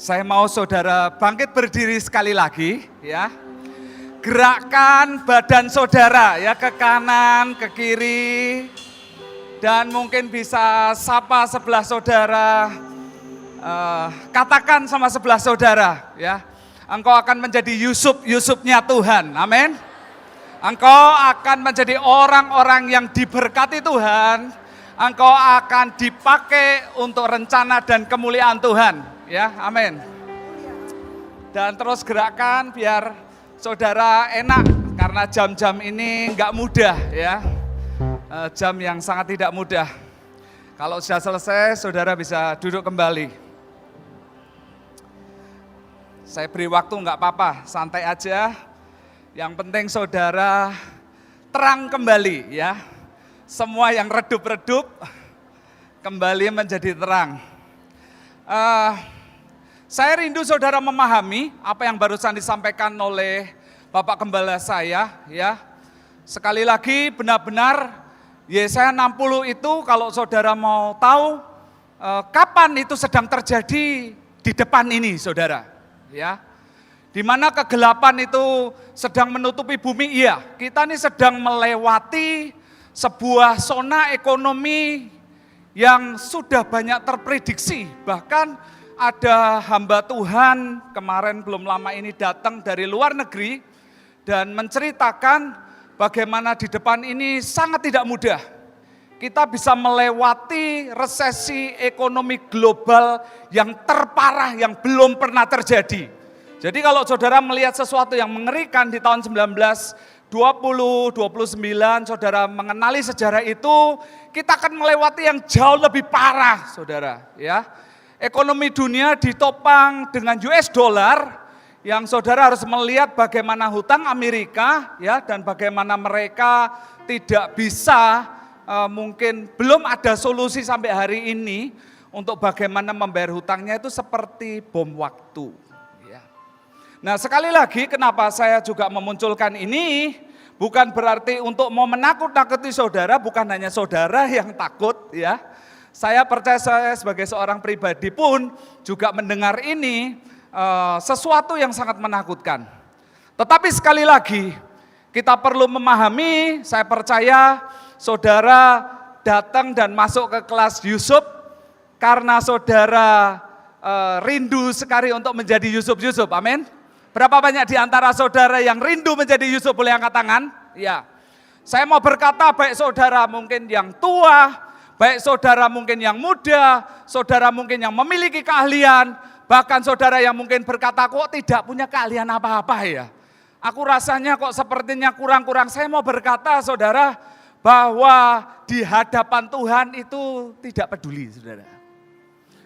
Saya mau saudara bangkit berdiri sekali lagi ya. Gerakkan badan saudara ya ke kanan, ke kiri. Dan mungkin bisa sapa sebelah saudara. Katakan sama sebelah saudara ya. Engkau akan menjadi Yusufnya Tuhan. Amin. Engkau akan menjadi orang-orang yang diberkati Tuhan. Engkau akan dipakai untuk rencana dan kemuliaan Tuhan. Ya, amin. Dan terus gerakkan biar saudara enak, karena jam-jam ini enggak mudah ya. Jam yang sangat tidak mudah. Kalau sudah selesai, saudara bisa duduk kembali. Saya beri waktu enggak apa-apa, santai aja. Yang penting saudara terang kembali ya. Semua yang redup-redup kembali menjadi terang. Saya rindu saudara memahami apa yang barusan disampaikan oleh Bapak Gembala saya ya. Sekali lagi benar-benar Yesaya 60 itu kalau saudara mau tahu kapan itu sedang terjadi di depan ini saudara ya. Di mana kegelapan itu sedang menutupi bumi, iya. Kita ini sedang melewati sebuah zona ekonomi yang sudah banyak terprediksi, bahkan ada hamba Tuhan kemarin belum lama ini datang dari luar negeri dan menceritakan bagaimana di depan ini sangat tidak mudah. Kita bisa melewati resesi ekonomi global yang terparah yang belum pernah terjadi. Jadi kalau saudara melihat sesuatu yang mengerikan di tahun 1920, 29, saudara mengenali sejarah itu, kita akan melewati yang jauh lebih parah saudara ya. Ekonomi dunia ditopang dengan US dollar yang saudara harus melihat bagaimana hutang Amerika ya, dan bagaimana mereka tidak bisa mungkin belum ada solusi sampai hari ini untuk bagaimana membayar hutangnya, itu seperti bom waktu ya. Nah sekali lagi kenapa saya juga memunculkan ini, bukan berarti untuk mau menakut-nakuti saudara, bukan hanya saudara yang takut ya. Saya percaya saya sebagai seorang pribadi pun juga mendengar ini sesuatu yang sangat menakutkan. Tetapi sekali lagi kita perlu memahami, saya percaya saudara datang dan masuk ke kelas Yusuf karena saudara rindu sekali untuk menjadi Yusuf. Amin. Berapa banyak di antara saudara yang rindu menjadi Yusuf? Boleh angkat tangan? Ya. Saya mau berkata baik saudara mungkin yang tua, baik saudara mungkin yang muda, saudara mungkin yang memiliki keahlian, bahkan saudara yang mungkin berkata kok tidak punya keahlian apa-apa ya. Aku rasanya kok sepertinya kurang-kurang. Saya mau berkata saudara bahwa di hadapan Tuhan itu tidak peduli saudara.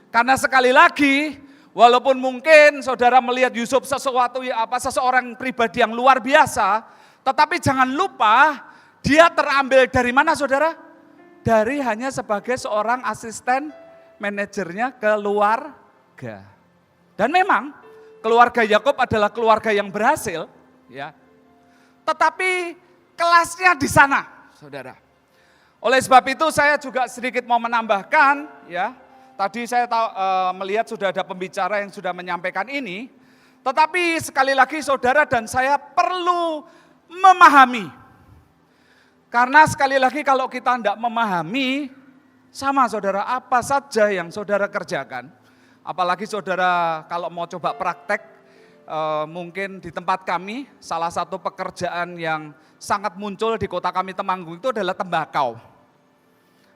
Karena sekali lagi walaupun mungkin saudara melihat Yusuf seseorang pribadi yang luar biasa, tetapi jangan lupa dia terambil dari mana saudara? Dari hanya sebagai seorang asisten manajernya keluarga. Dan memang keluarga Yakub adalah keluarga yang berhasil, ya. Tetapi kelasnya di sana, saudara. Oleh sebab itu saya juga sedikit mau menambahkan, ya. Tadi saya melihat sudah ada pembicara yang sudah menyampaikan ini. Tetapi sekali lagi saudara dan saya perlu memahami. Karena sekali lagi kalau kita tidak memahami, sama saudara apa saja yang saudara kerjakan. Apalagi saudara kalau mau coba praktek, mungkin di tempat kami, salah satu pekerjaan yang sangat muncul di kota kami Temanggung itu adalah tembakau.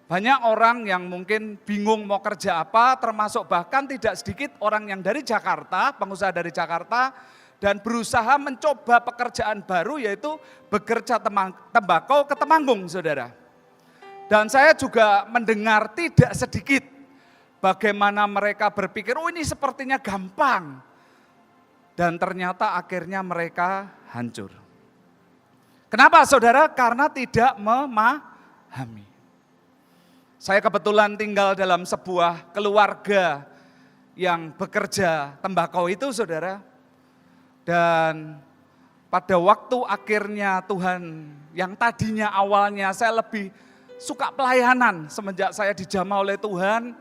Banyak orang yang mungkin bingung mau kerja apa, termasuk bahkan tidak sedikit orang yang dari Jakarta, pengusaha dari Jakarta, dan berusaha mencoba pekerjaan baru yaitu bekerja tembakau ke Temanggung saudara. Dan saya juga mendengar tidak sedikit bagaimana mereka berpikir, oh ini sepertinya gampang. Dan ternyata akhirnya mereka hancur. Kenapa saudara? Karena tidak memahami. Saya kebetulan tinggal dalam sebuah keluarga yang bekerja tembakau itu saudara. Dan pada waktu akhirnya Tuhan yang tadinya awalnya saya lebih suka pelayanan semenjak saya dijamah oleh Tuhan.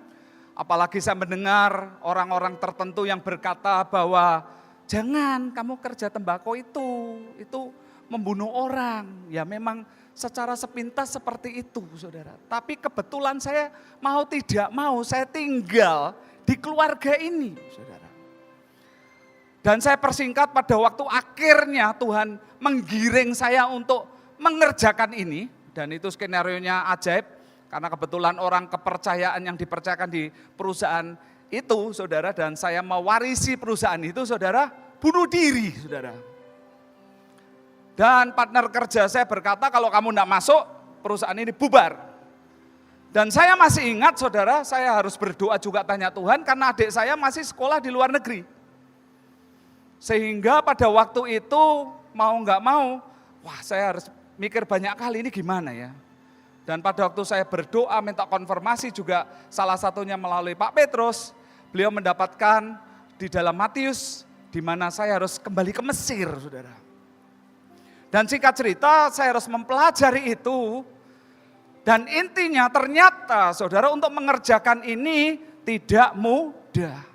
Apalagi saya mendengar orang-orang tertentu yang berkata bahwa jangan kamu kerja tembakau itu membunuh orang. Ya memang secara sepintas seperti itu saudara. Tapi kebetulan saya mau tidak mau saya tinggal di keluarga ini saudara. Dan saya persingkat pada waktu akhirnya Tuhan menggiring saya untuk mengerjakan ini. Dan itu skenario-nya ajaib. Karena kebetulan orang kepercayaan yang dipercayakan di perusahaan itu saudara. Dan saya mewarisi perusahaan itu saudara, bunuh diri saudara. Dan partner kerja saya berkata kalau kamu tidak masuk perusahaan ini bubar. Dan saya masih ingat saudara, saya harus berdoa juga tanya Tuhan karena adik saya masih sekolah di luar negeri. Sehingga pada waktu itu mau nggak mau, wah saya harus mikir banyak kali ini gimana ya. Dan pada waktu saya berdoa minta konfirmasi juga salah satunya melalui Pak Petrus, beliau mendapatkan di dalam Matius di mana saya harus kembali ke Mesir saudara. Dan singkat cerita saya harus mempelajari itu dan intinya ternyata saudara untuk mengerjakan ini tidak mudah.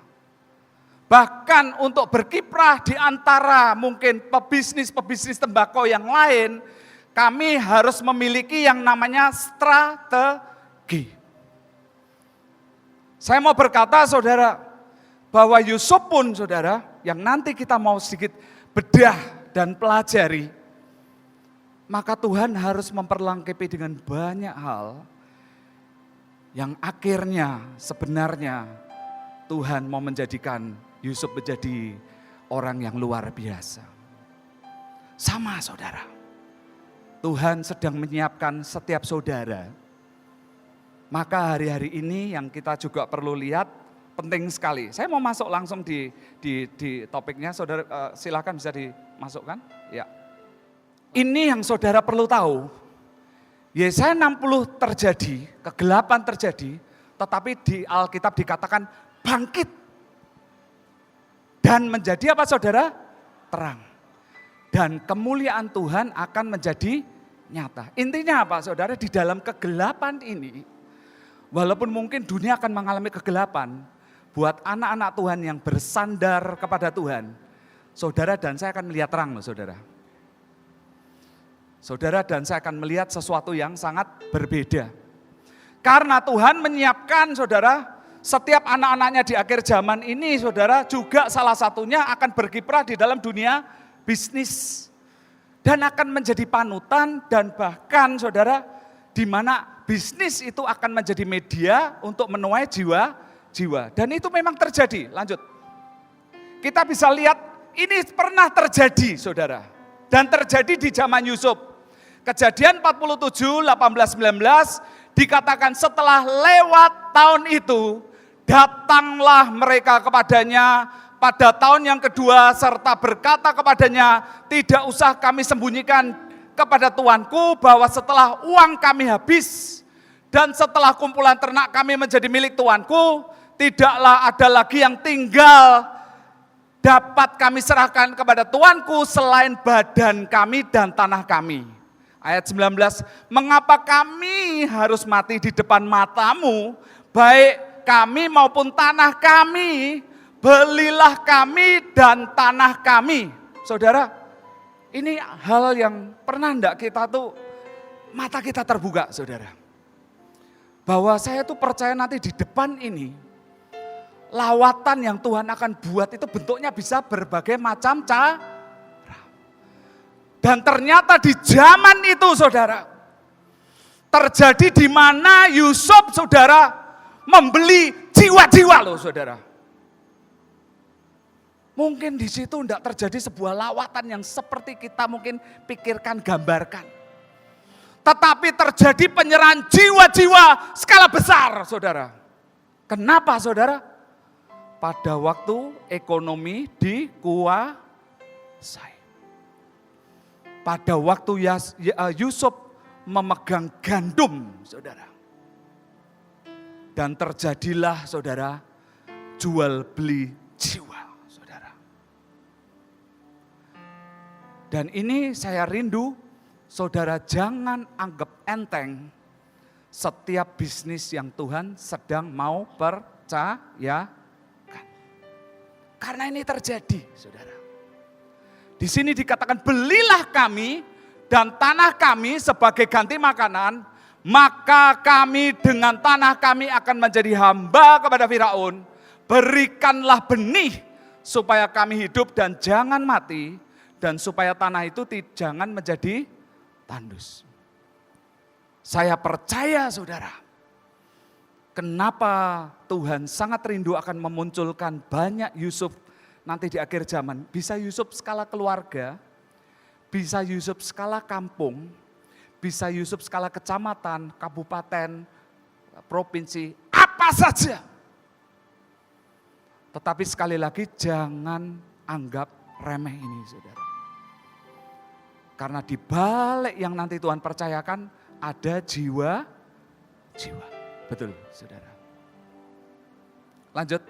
Bahkan untuk berkiprah di antara mungkin pebisnis tembakau yang lain, kami harus memiliki yang namanya strategi. Saya mau berkata saudara, bahwa Yusuf pun saudara, yang nanti kita mau sedikit bedah dan pelajari, maka Tuhan harus memperlengkapi dengan banyak hal yang akhirnya sebenarnya Tuhan mau menjadikan Yusuf menjadi orang yang luar biasa. Sama saudara, Tuhan sedang menyiapkan setiap saudara. Maka hari-hari ini yang kita juga perlu lihat penting sekali. Saya mau masuk langsung di topiknya, saudara silakan bisa dimasukkan. Ya. Ini yang saudara perlu tahu. Yesaya 60 terjadi, kegelapan terjadi, tetapi di Alkitab dikatakan bangkit. Dan menjadi apa saudara? Terang. Dan kemuliaan Tuhan akan menjadi nyata. Intinya apa saudara? Di dalam kegelapan ini, walaupun mungkin dunia akan mengalami kegelapan, buat anak-anak Tuhan yang bersandar kepada Tuhan, saudara dan saya akan melihat terang loh saudara. Saudara dan saya akan melihat sesuatu yang sangat berbeda. Karena Tuhan menyiapkan saudara, setiap anak-anaknya di akhir zaman ini saudara juga salah satunya akan berkiprah di dalam dunia bisnis. Dan akan menjadi panutan dan bahkan saudara di mana bisnis itu akan menjadi media untuk menuai jiwa. Dan itu memang terjadi, lanjut. Kita bisa lihat ini pernah terjadi saudara. Dan terjadi di zaman Yusuf. Kejadian 47, 18, 19 dikatakan setelah lewat tahun itu datanglah mereka kepadanya pada tahun yang kedua serta berkata kepadanya, tidak usah kami sembunyikan kepada tuanku bahwa setelah uang kami habis dan setelah kumpulan ternak kami menjadi milik tuanku, tidaklah ada lagi yang tinggal dapat kami serahkan kepada tuanku selain badan kami dan tanah kami. Ayat 19, mengapa kami harus mati di depan matamu, baik kami maupun tanah kami, belilah kami dan tanah kami. Saudara, ini hal yang pernah enggak kita tuh, mata kita terbuka saudara. Bahwa saya tuh percaya nanti di depan ini, lawatan yang Tuhan akan buat itu bentuknya bisa berbagai macam cara. Dan ternyata di zaman itu saudara, terjadi di mana Yusuf saudara membeli jiwa-jiwa loh saudara. Mungkin di situ tidak terjadi sebuah lawatan yang seperti kita mungkin pikirkan, gambarkan. Tetapi terjadi penyerahan jiwa-jiwa skala besar saudara. Kenapa saudara? Pada waktu ekonomi dikuasai. Pada waktu Yusuf memegang gandum, saudara. Dan terjadilah, saudara, jual beli jiwa, saudara. Dan ini saya rindu, saudara jangan anggap enteng setiap bisnis yang Tuhan sedang mau percayakan. percayakan. Karena ini terjadi, saudara. Di sini dikatakan, belilah kami dan tanah kami sebagai ganti makanan, maka kami dengan tanah kami akan menjadi hamba kepada Firaun. Berikanlah benih supaya kami hidup dan jangan mati, dan supaya tanah itu jangan menjadi tandus. Saya percaya, saudara, kenapa Tuhan sangat rindu akan memunculkan banyak Yusuf nanti di akhir zaman. Bisa Yusuf skala keluarga, bisa Yusuf skala kampung, bisa Yusuf skala kecamatan, kabupaten, provinsi, apa saja. Tetapi sekali lagi jangan anggap remeh ini, saudara. Karena di balik yang nanti Tuhan percayakan ada jiwa-jiwa. Betul, saudara. Lanjut.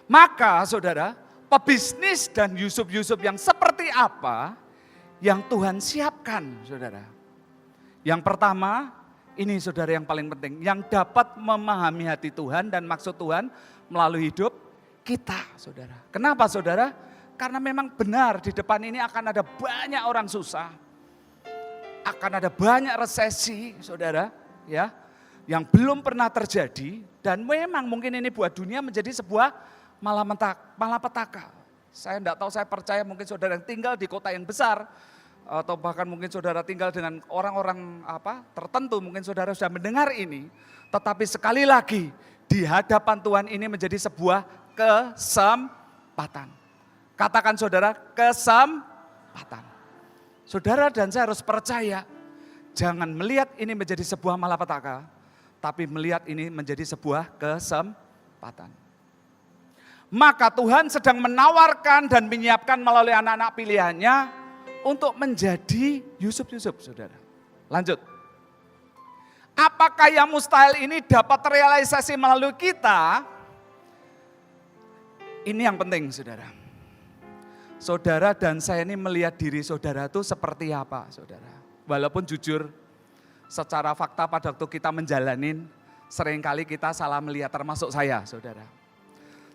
Maka, saudara, pebisnis dan Yusuf-Yusuf yang seperti apa yang Tuhan siapkan, saudara. Yang pertama, ini saudara yang paling penting, yang dapat memahami hati Tuhan dan maksud Tuhan melalui hidup kita, saudara. Kenapa, saudara? Karena memang benar di depan ini akan ada banyak orang susah. Akan ada banyak resesi, saudara, ya, yang belum pernah terjadi, dan memang mungkin ini buat dunia menjadi sebuah malapetaka. Saya enggak tahu, saya percaya mungkin saudara yang tinggal di kota yang besar, atau bahkan mungkin saudara tinggal dengan orang-orang tertentu, mungkin saudara sudah mendengar ini, tetapi sekali lagi di hadapan Tuhan ini menjadi sebuah kesempatan. Katakan saudara, kesempatan. Saudara dan saya harus percaya, jangan melihat ini menjadi sebuah malapetaka, tapi melihat ini menjadi sebuah kesempatan. Maka Tuhan sedang menawarkan dan menyiapkan melalui anak-anak pilihannya untuk menjadi Yusuf-Yusuf, saudara. Lanjut. Apakah yang mustahil ini dapat terrealisasi melalui kita? Ini yang penting, saudara. Saudara dan saya ini melihat diri saudara itu seperti apa, saudara. Walaupun jujur, secara fakta pada waktu kita menjalanin, seringkali kita salah melihat, termasuk saya, saudara.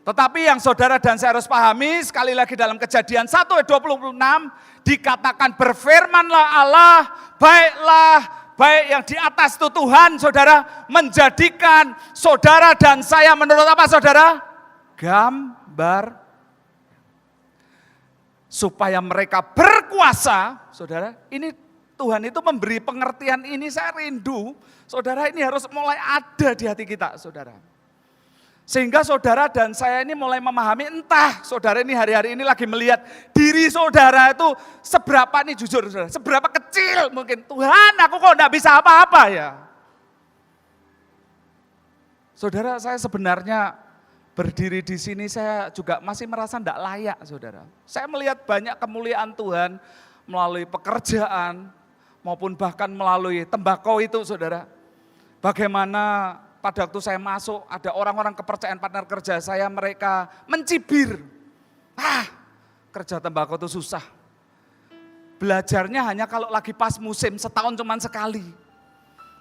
Tetapi yang saudara dan saya harus pahami, sekali lagi dalam Kejadian 1:26, dikatakan berfirmanlah Allah, baik yang di atas itu Tuhan, saudara, menjadikan saudara dan saya menurut apa, saudara? Gambar. Supaya mereka berkuasa, saudara, ini Tuhan itu memberi pengertian ini, saya rindu, saudara, ini harus mulai ada di hati kita, saudara. Sehingga saudara dan saya ini mulai memahami, entah saudara ini hari-hari ini lagi melihat diri saudara itu seberapa nih, jujur saudara, seberapa kecil mungkin, Tuhan aku kok enggak bisa apa-apa ya. Saudara, saya sebenarnya berdiri di sini saya juga masih merasa tidak layak, saudara. Saya melihat banyak kemuliaan Tuhan melalui pekerjaan maupun bahkan melalui tembakau itu, saudara. Bagaimana pada waktu saya masuk ada orang-orang kepercayaan partner kerja saya, mereka mencibir. Kerja tembakau itu susah. Belajarnya hanya kalau lagi pas musim, setahun cuma sekali.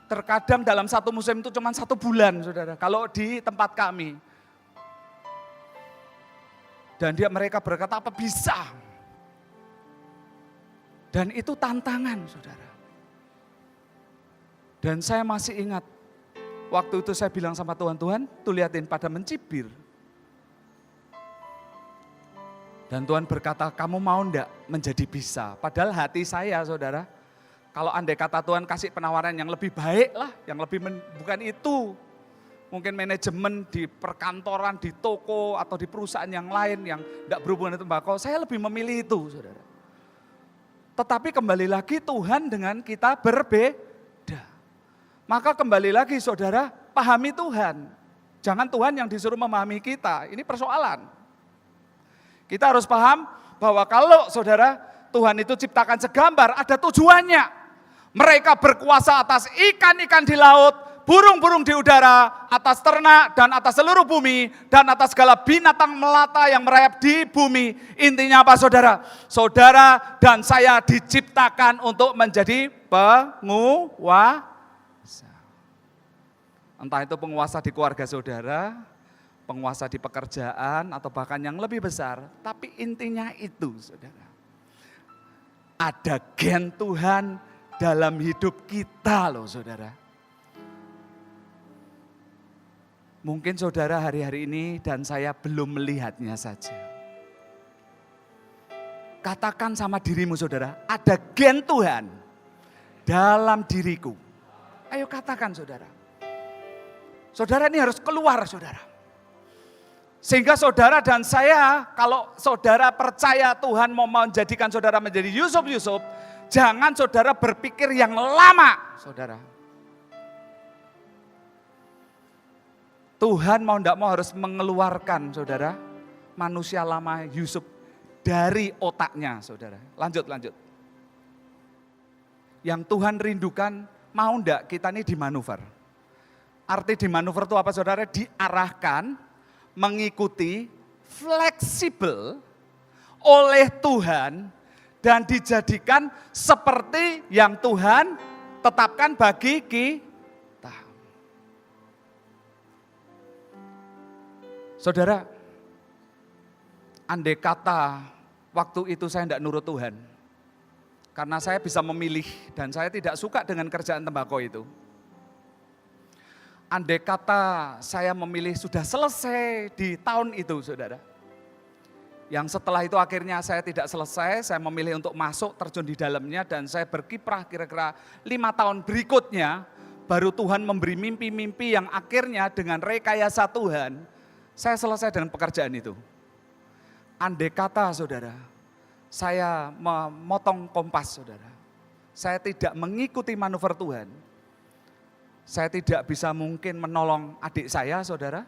Terkadang dalam satu musim itu cuma 1 bulan, saudara. Kalau di tempat kami. Dan mereka berkata, apa bisa? Dan itu tantangan, saudara. Dan saya masih ingat, waktu itu saya bilang sama Tuhan, Tuhan tuh liatin pada mencibir. Dan Tuhan berkata, kamu mau enggak menjadi bisa? Padahal hati saya, saudara, kalau andai kata Tuhan kasih penawaran yang lebih baik lah, yang lebih bukan itu. Mungkin manajemen di perkantoran, di toko, atau di perusahaan yang lain yang tidak berhubungan dengan tembakau, saya lebih memilih itu, saudara. Tetapi kembali lagi Tuhan dengan kita berbeda. Maka kembali lagi saudara, pahami Tuhan. Jangan Tuhan yang disuruh memahami kita, ini persoalan. Kita harus paham bahwa kalau saudara, Tuhan itu ciptakan segambar, ada tujuannya. Mereka berkuasa atas ikan-ikan di laut, burung-burung di udara, atas ternak dan atas seluruh bumi, dan atas segala binatang melata yang merayap di bumi. Intinya apa, saudara? Saudara dan saya diciptakan untuk menjadi penguasa. Entah itu penguasa di keluarga saudara, penguasa di pekerjaan, atau bahkan yang lebih besar. Tapi intinya itu saudara. Ada gen Tuhan dalam hidup kita loh saudara. Mungkin saudara hari-hari ini dan saya belum melihatnya saja. Katakan sama dirimu saudara, ada gen Tuhan dalam diriku. Ayo katakan saudara. Saudara ini harus keluar saudara. Sehingga saudara dan saya, kalau saudara percaya Tuhan mau menjadikan saudara menjadi Yusuf, jangan saudara berpikir yang lama saudara. Tuhan mau tidak mau harus mengeluarkan saudara, manusia lama Yusuf dari otaknya saudara. Lanjut. Yang Tuhan rindukan, mau enggak kita ini dimanuver. Arti dimanuver itu apa saudara? Diarahkan, mengikuti, fleksibel oleh Tuhan dan dijadikan seperti yang Tuhan tetapkan bagi kita. Saudara, andai kata waktu itu saya tidak nurut Tuhan, karena saya bisa memilih dan saya tidak suka dengan kerjaan tembakau itu. Andai kata saya memilih sudah selesai di tahun itu saudara. Yang setelah itu akhirnya saya tidak selesai, saya memilih untuk masuk terjun di dalamnya dan saya berkiprah kira-kira 5 tahun berikutnya. Baru Tuhan memberi mimpi-mimpi yang akhirnya dengan rekayasa Tuhan, saya selesai dengan pekerjaan itu. Andai kata saudara, saya memotong kompas saudara. Saya tidak mengikuti manuver Tuhan. Saya tidak bisa mungkin menolong adik saya, saudara.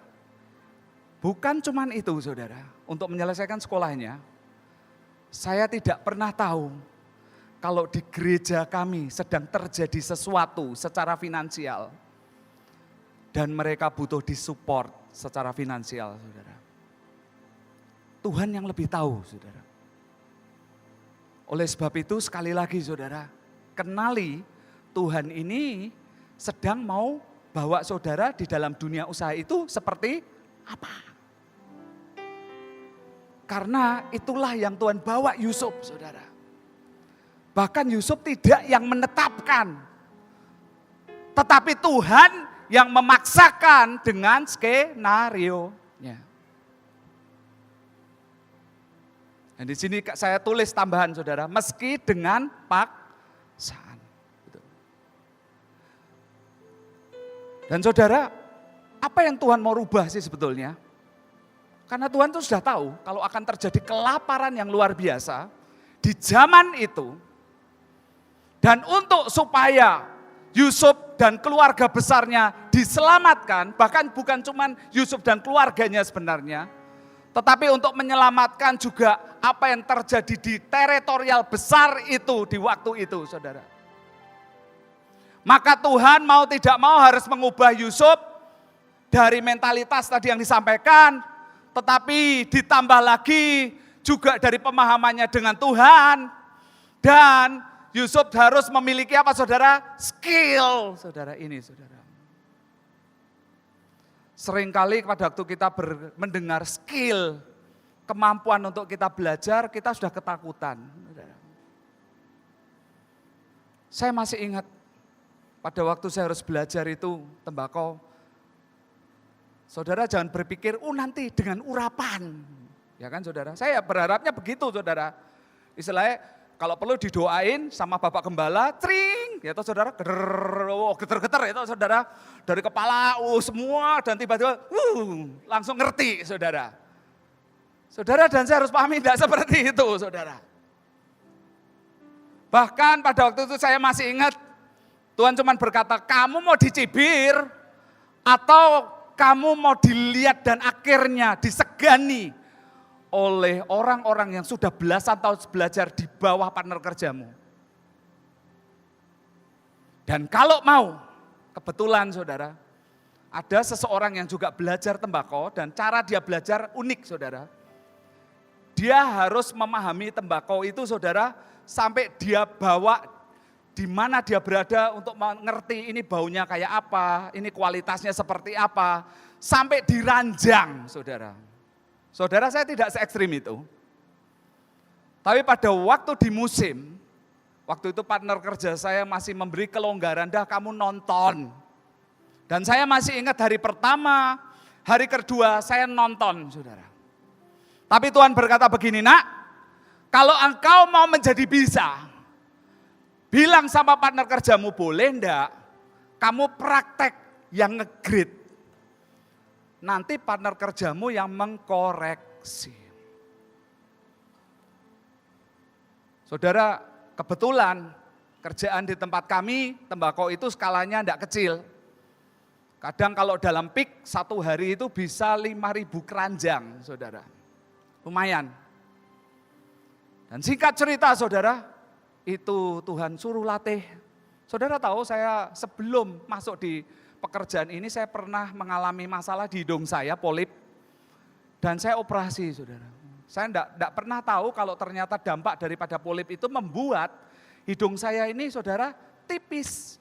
Bukan cuman itu, saudara. Untuk menyelesaikan sekolahnya, saya tidak pernah tahu kalau di gereja kami sedang terjadi sesuatu secara finansial. Dan mereka butuh disupport secara finansial, saudara. Tuhan yang lebih tahu, saudara. Oleh sebab itu, sekali lagi, saudara, kenali Tuhan ini sedang mau bawa saudara di dalam dunia usaha itu seperti apa. Karena itulah yang Tuhan bawa Yusuf, saudara. Bahkan Yusuf tidak yang menetapkan, tetapi Tuhan yang memaksakan dengan skenario-nya. Dan di sini saya tulis tambahan saudara, meski dengan paksaan. Dan saudara, apa yang Tuhan mau rubah sih sebetulnya? Karena Tuhan itu sudah tahu kalau akan terjadi kelaparan yang luar biasa di zaman itu. Dan untuk supaya Yusuf dan keluarga besarnya diselamatkan, bahkan bukan cuma Yusuf dan keluarganya sebenarnya, tetapi untuk menyelamatkan juga apa yang terjadi di teritorial besar itu di waktu itu, saudara. Maka Tuhan mau tidak mau harus mengubah Yusuf dari mentalitas tadi yang disampaikan, tetapi ditambah lagi juga dari pemahamannya dengan Tuhan. Dan Yusuf harus memiliki apa saudara? Skill, saudara ini saudara. Seringkali pada waktu kita mendengar skill, kemampuan untuk kita belajar, kita sudah ketakutan. Saudara. Saya masih ingat pada waktu saya harus belajar itu tembakau. Saudara jangan berpikir, nanti dengan urapan. Ya kan saudara, saya berharapnya begitu saudara. Istilahnya kalau perlu didoain sama Bapak Gembala, tring, ya toh saudara, geter-geter ya toh saudara. Dari kepala, semua dan tiba-tiba, langsung ngerti saudara. Saudara dan saya harus pahami tidak seperti itu saudara. Bahkan pada waktu itu saya masih ingat, Tuhan cuma berkata, kamu mau dicibir atau kamu mau dilihat dan akhirnya disegani oleh orang-orang yang sudah belasan tahun belajar di bawah partner kerjamu. Dan kalau mau, kebetulan saudara, ada seseorang yang juga belajar tembakau dan cara dia belajar unik saudara. Dia harus memahami tembakau itu saudara sampai dia bawa di mana dia berada untuk mengerti ini baunya kayak apa, ini kualitasnya seperti apa, sampai diranjang, saudara. Saudara, saya tidak se-ekstrim itu. Tapi pada waktu di musim, waktu itu partner kerja saya masih memberi kelonggaran, dah kamu nonton. Dan saya masih ingat hari pertama, hari kedua saya nonton, saudara. Tapi Tuhan berkata begini, nak, kalau engkau mau menjadi bisa, bilang sama partner kerjamu, boleh enggak kamu praktek yang nge-grade. Nanti partner kerjamu yang mengkoreksi. Saudara, kebetulan kerjaan di tempat kami, tembakau itu skalanya enggak kecil. Kadang kalau dalam peak, satu hari itu bisa 5.000 keranjang, saudara. Lumayan. Dan singkat cerita, saudara, itu Tuhan suruh latih. Saudara tahu saya sebelum masuk di pekerjaan ini, saya pernah mengalami masalah di hidung saya, polip. Dan saya operasi, saudara. Saya enggak pernah tahu kalau ternyata dampak daripada polip itu membuat hidung saya ini, saudara, tipis.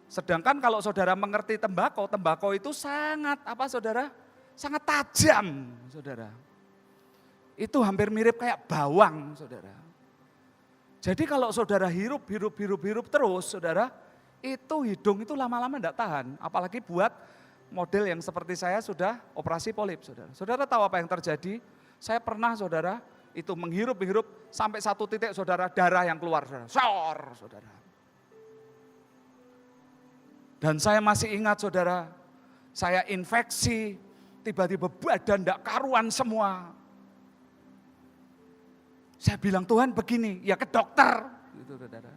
Sedangkan kalau saudara mengerti tembakau, tembakau itu sangat apa saudara? Sangat tajam, saudara. Itu hampir mirip kayak bawang, saudara. Jadi kalau saudara hirup terus, saudara, itu hidung itu lama-lama enggak tahan. Apalagi buat model yang seperti saya sudah operasi polip, saudara. Saudara tahu apa yang terjadi? Saya pernah, saudara, itu menghirup sampai satu titik, saudara, darah yang keluar, saudara. Saudara. Dan saya masih ingat, saudara, saya infeksi, tiba-tiba badan enggak karuan semua. Saya bilang, Tuhan begini, ya ke dokter. Gitu, saudara.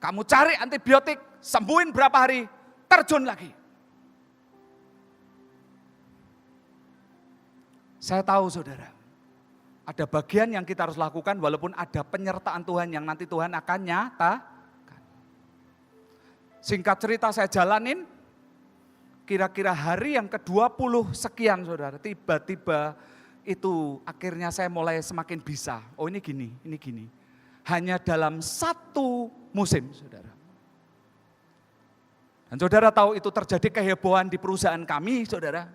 Kamu cari antibiotik, sembuhin berapa hari, terjun lagi. Saya tahu, saudara, ada bagian yang kita harus lakukan walaupun ada penyertaan Tuhan yang nanti Tuhan akan nyatakan. Singkat cerita saya jalanin, kira-kira hari yang ke-20 sekian, saudara, tiba-tiba itu akhirnya saya mulai semakin bisa. Oh ini gini. Hanya dalam satu musim, saudara. Dan saudara tahu itu terjadi kehebohan di perusahaan kami, saudara.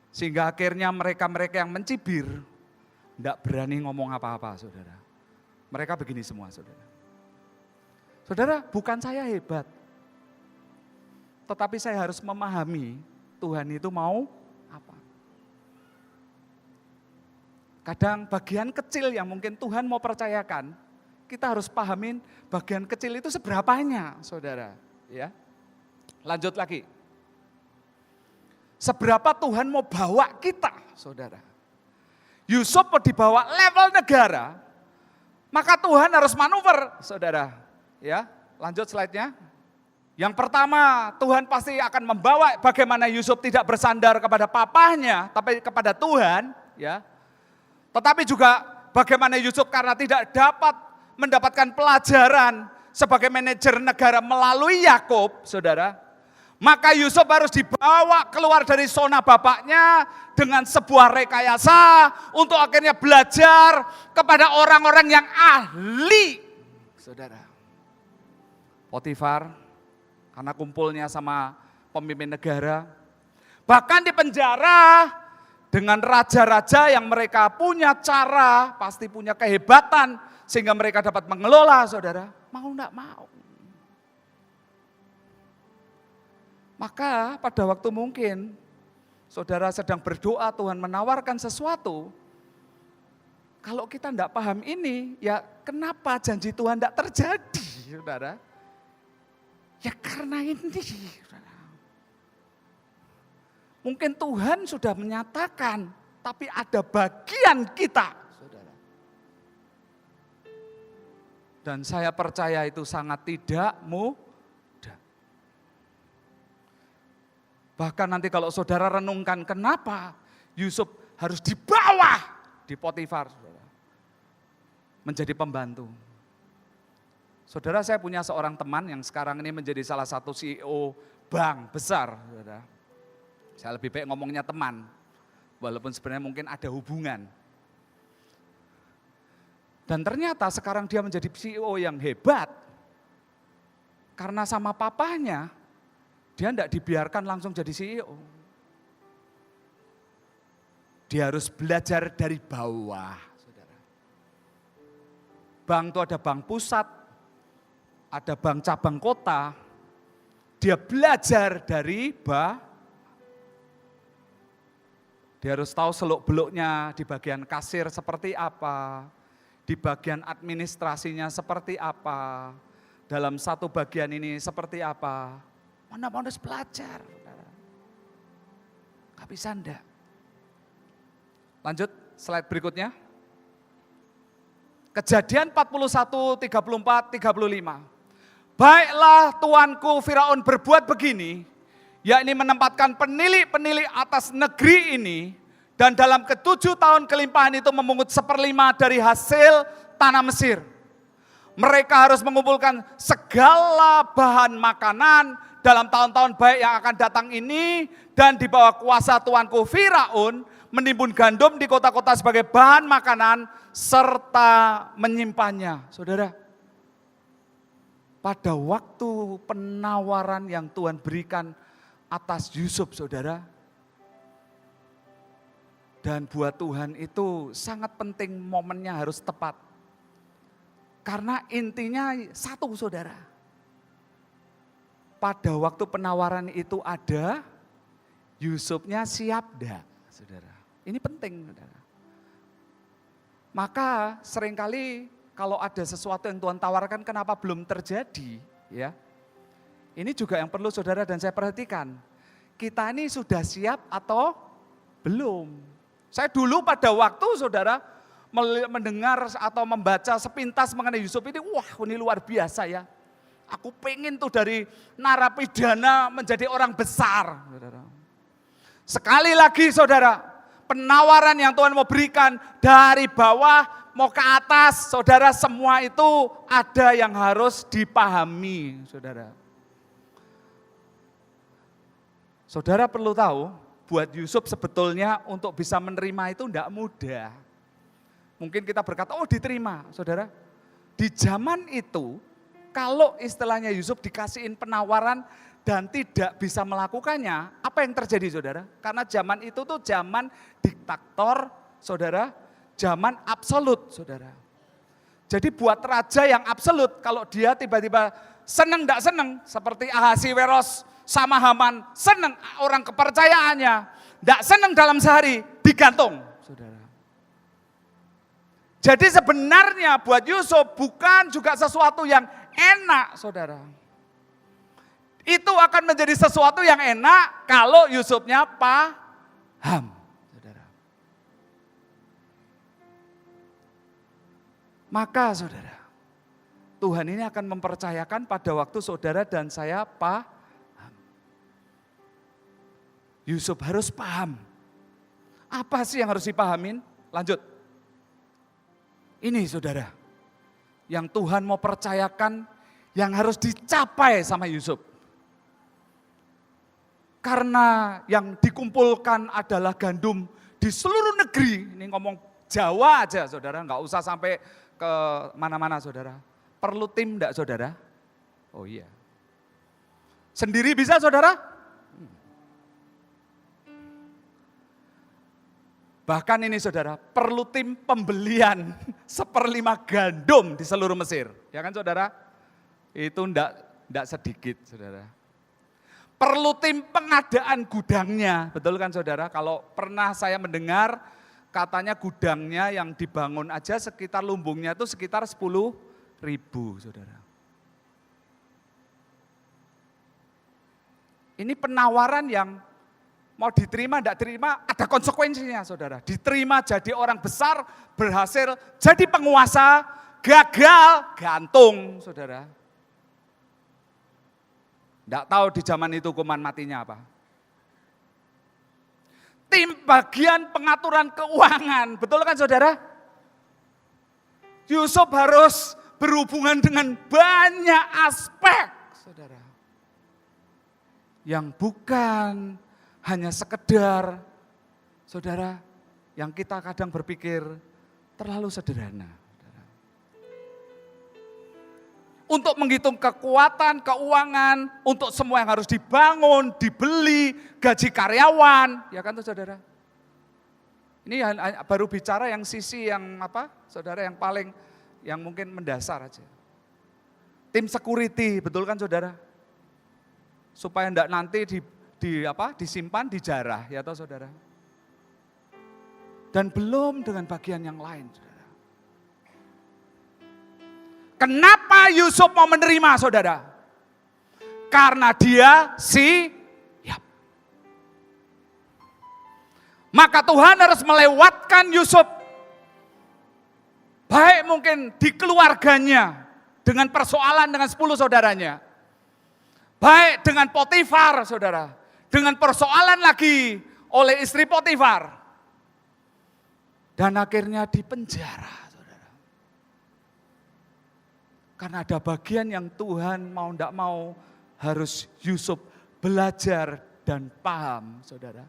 Sehingga akhirnya mereka-mereka yang mencibir, enggak berani ngomong apa-apa, saudara. Mereka begini semua, saudara. Saudara, bukan saya hebat. Tetapi saya harus memahami Tuhan itu mau apa. Kadang bagian kecil yang mungkin Tuhan mau percayakan, kita harus pahamin bagian kecil itu seberapanya, saudara. Ya, lanjut lagi. Seberapa Tuhan mau bawa kita, saudara. Yusuf mau dibawa level negara, maka Tuhan harus manuver, saudara. Ya, lanjut slide-nya. Yang pertama, Tuhan pasti akan membawa bagaimana Yusuf tidak bersandar kepada papahnya, tapi kepada Tuhan, ya. Tetapi juga bagaimana Yusuf karena tidak dapat mendapatkan pelajaran sebagai manajer negara melalui Yakub, saudara. Maka Yusuf harus dibawa keluar dari zona bapaknya dengan sebuah rekayasa untuk akhirnya belajar kepada orang-orang yang ahli, saudara. Potifar, karena kumpulnya sama pemimpin negara. Bahkan di penjara dengan raja-raja yang mereka punya cara, pasti punya kehebatan sehingga mereka dapat mengelola, saudara. Mau enggak mau. Maka pada waktu mungkin saudara sedang berdoa Tuhan menawarkan sesuatu. Kalau kita enggak paham ini, ya kenapa janji Tuhan enggak terjadi, saudara? Ya karena ini, saudara. Mungkin Tuhan sudah menyatakan, tapi ada bagian kita, saudara. Dan saya percaya itu sangat tidak mudah. Bahkan nanti kalau saudara renungkan kenapa Yusuf harus di bawah di Potifar, saudara. Menjadi pembantu. Saudara, saya punya seorang teman yang sekarang ini menjadi salah satu CEO bank besar, saudara. Saya lebih baik ngomongnya teman, walaupun sebenarnya mungkin ada hubungan. Dan ternyata sekarang dia menjadi CEO yang hebat. Karena sama papanya, dia tidak dibiarkan langsung jadi CEO. Dia harus belajar dari bawah, saudara. Bank itu ada bank pusat, ada bank cabang kota. Dia belajar dari bawah. Dia harus tahu seluk-beluknya di bagian kasir seperti apa, di bagian administrasinya seperti apa, dalam satu bagian ini seperti apa. Mana harus belajar. Gak bisa enggak. Lanjut slide berikutnya. Kejadian 41, 34, 35. Baiklah tuanku Firaun berbuat begini, yakni menempatkan penilik-penilik atas negeri ini, dan dalam ke-7 tahun kelimpahan itu memungut 1/5 dari hasil tanah Mesir. Mereka harus mengumpulkan segala bahan makanan dalam tahun-tahun baik yang akan datang ini, dan di bawah kuasa tuanku Firaun menimbun gandum di kota-kota sebagai bahan makanan serta menyimpannya. Saudara, pada waktu penawaran yang Tuhan berikan atas Yusuf, saudara. Dan buat Tuhan itu sangat penting, momennya harus tepat. Karena intinya satu, saudara. Pada waktu penawaran itu ada, Yusufnya siap enggak, saudara. Ini penting, saudara. Maka seringkali kalau ada sesuatu yang Tuhan tawarkan, kenapa belum terjadi, ya? Ini juga yang perlu saudara dan saya perhatikan. Kita ini sudah siap atau belum? Saya dulu pada waktu saudara mendengar atau membaca sepintas mengenai Yusuf ini, wah ini luar biasa ya. Aku pengen tuh dari narapidana menjadi orang besar. Saudara. Sekali lagi saudara, penawaran yang Tuhan mau berikan dari bawah mau ke atas, saudara, semua itu ada yang harus dipahami, saudara. Saudara perlu tahu, buat Yusuf sebetulnya untuk bisa menerima itu tidak mudah. Mungkin kita berkata, oh diterima, saudara. Di zaman itu, kalau istilahnya Yusuf dikasihin penawaran dan tidak bisa melakukannya, apa yang terjadi, saudara? Karena zaman itu tuh zaman diktator, saudara, zaman absolut, saudara. Jadi buat raja yang absolut, kalau dia tiba-tiba seneng tidak seneng, seperti Ahasiweros sama Haman, seneng orang kepercayaannya, tidak seneng dalam sehari, digantung, saudara. Jadi sebenarnya buat Yusuf bukan juga sesuatu yang enak, saudara. Itu akan menjadi sesuatu yang enak kalau Yusufnya paham, saudara. Maka saudara, Tuhan ini akan mempercayakan pada waktu saudara dan saya paham. Yusuf harus paham. Apa sih yang harus dipahamin? Lanjut. Ini saudara, yang Tuhan mau percayakan, yang harus dicapai sama Yusuf. Karena yang dikumpulkan adalah gandum di seluruh negeri. Ini ngomong Jawa aja saudara, nggak usah sampai ke mana-mana saudara. Perlu tim enggak saudara? Oh iya. Sendiri bisa saudara? Bahkan ini saudara, perlu tim pembelian 1/5 gandum di seluruh Mesir. Ya kan saudara? Itu enggak sedikit saudara. Perlu tim pengadaan gudangnya, betul kan saudara? Kalau pernah saya mendengar katanya gudangnya yang dibangun aja sekitar lumbungnya itu sekitar 10.000 saudara. Ini penawaran yang mau diterima, tidak terima, ada konsekuensinya saudara. Diterima jadi orang besar, berhasil jadi penguasa, gagal, gantung saudara. Tidak tahu di zaman itu hukuman matinya apa. Tim bagian pengaturan keuangan, betul kan saudara? Yusuf harus berhubungan dengan banyak aspek saudara. Yang bukan hanya sekedar, saudara, yang kita kadang berpikir terlalu sederhana. Saudara. untuk menghitung kekuatan, keuangan, untuk semua yang harus dibangun, dibeli, gaji karyawan, ya kan tuh saudara. Ini baru bicara yang sisi yang apa, saudara, yang paling, yang mungkin mendasar aja. Tim security, betul kan saudara? Supaya enggak nanti disimpan, dijarah, ya toh saudara. Dan belum dengan bagian yang lain, saudara. Kenapa Yusuf mau menerima, saudara? Karena dia siap. Maka Tuhan harus melewatkan Yusuf. Baik mungkin di keluarganya, dengan persoalan dengan 10 saudaranya. Baik dengan Potifar, saudara. Dengan persoalan lagi oleh istri Potifar. Dan akhirnya dipenjara. Karena ada bagian yang Tuhan mau tidak mau harus Yusuf belajar dan paham, saudara.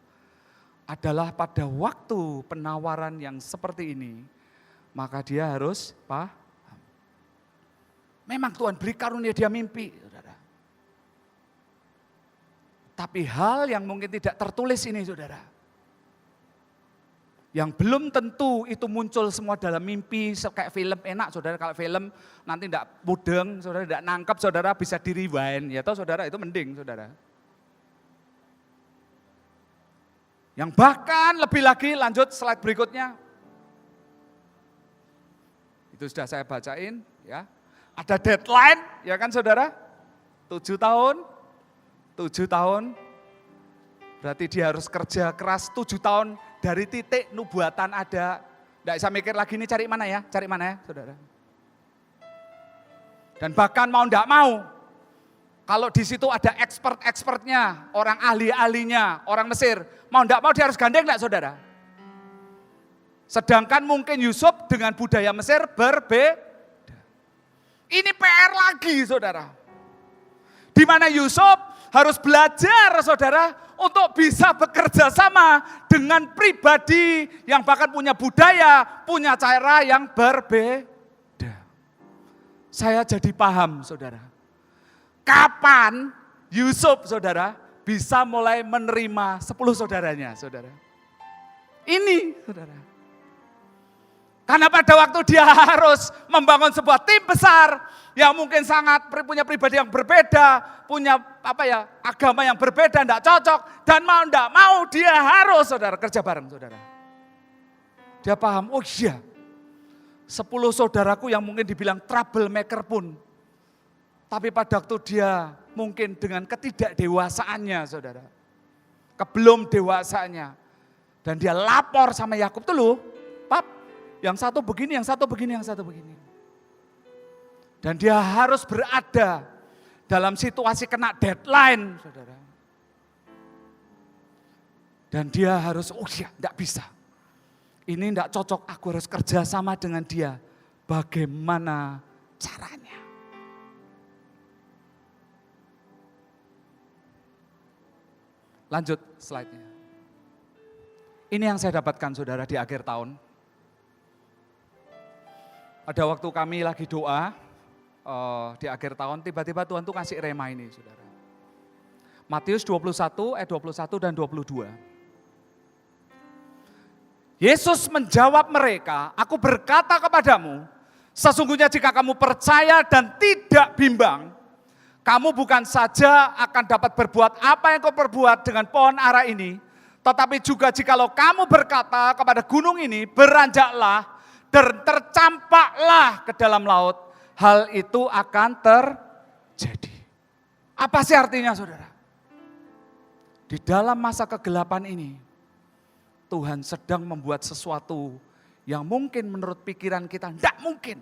Adalah pada waktu penawaran yang seperti ini, maka dia harus paham. Memang Tuhan beri karunia dia mimpi, saudara. Tapi hal yang mungkin tidak tertulis ini, saudara. Yang belum tentu itu muncul semua dalam mimpi, kayak film enak saudara, kalau film nanti tidak mudeng, saudara tidak nangkep, saudara bisa di rewind, ya toh saudara, itu mending saudara. Yang bahkan lebih lagi, lanjut slide berikutnya. Itu sudah saya bacain, ya. Ada deadline, ya kan saudara, 7 tahun, 7 tahun, berarti dia harus kerja keras 7 tahun, dari titik nubuatan ada. Tidak bisa mikir lagi ini cari mana ya saudara. Dan bahkan mau tidak mau, kalau di situ ada expert-expertnya, orang ahli-ahlinya, orang Mesir, mau tidak mau dia harus gandeng tidak saudara. Sedangkan mungkin Yusuf dengan budaya Mesir berbeda. Ini PR lagi saudara. Di mana Yusuf harus belajar saudara untuk bisa bekerja sama dengan pribadi yang bahkan punya budaya, punya cara yang berbeda. Saya jadi paham saudara. Kapan Yusuf saudara bisa mulai menerima 10 saudaranya saudara. Ini saudara. Karena pada waktu dia harus membangun sebuah tim besar yang mungkin sangat punya pribadi yang berbeda, punya agama yang berbeda, tidak cocok, dan mau tidak mau dia harus saudara kerja bareng saudara. Dia paham, oh iya, 10 saudaraku yang mungkin dibilang troublemaker pun, tapi pada waktu dia mungkin dengan ketidakdewasaannya saudara, kebelum dewasaannya, dan dia lapor sama Yakub tuh loh, Pap, yang satu begini, yang satu begini, yang satu begini. Dan dia harus berada dalam situasi kena deadline, saudara. Dan dia harus, oh iya, enggak bisa. Ini enggak cocok, aku harus kerja sama dengan dia. Bagaimana caranya? Lanjut slide-nya. Ini yang saya dapatkan saudara di akhir tahun. Ada waktu kami lagi doa, di akhir tahun tiba-tiba Tuhan tuh kasih rema ini saudara. Matius 21 ayat 21 dan 22. Yesus menjawab mereka, aku berkata kepadamu, sesungguhnya jika kamu percaya dan tidak bimbang, kamu bukan saja akan dapat berbuat apa yang kau perbuat dengan pohon ara ini, tetapi juga jikalau kamu berkata kepada gunung ini, beranjaklah dan tercampaklah ke dalam laut, hal itu akan terjadi. Apa sih artinya saudara? Di dalam masa kegelapan ini, Tuhan sedang membuat sesuatu yang mungkin menurut pikiran kita tidak mungkin.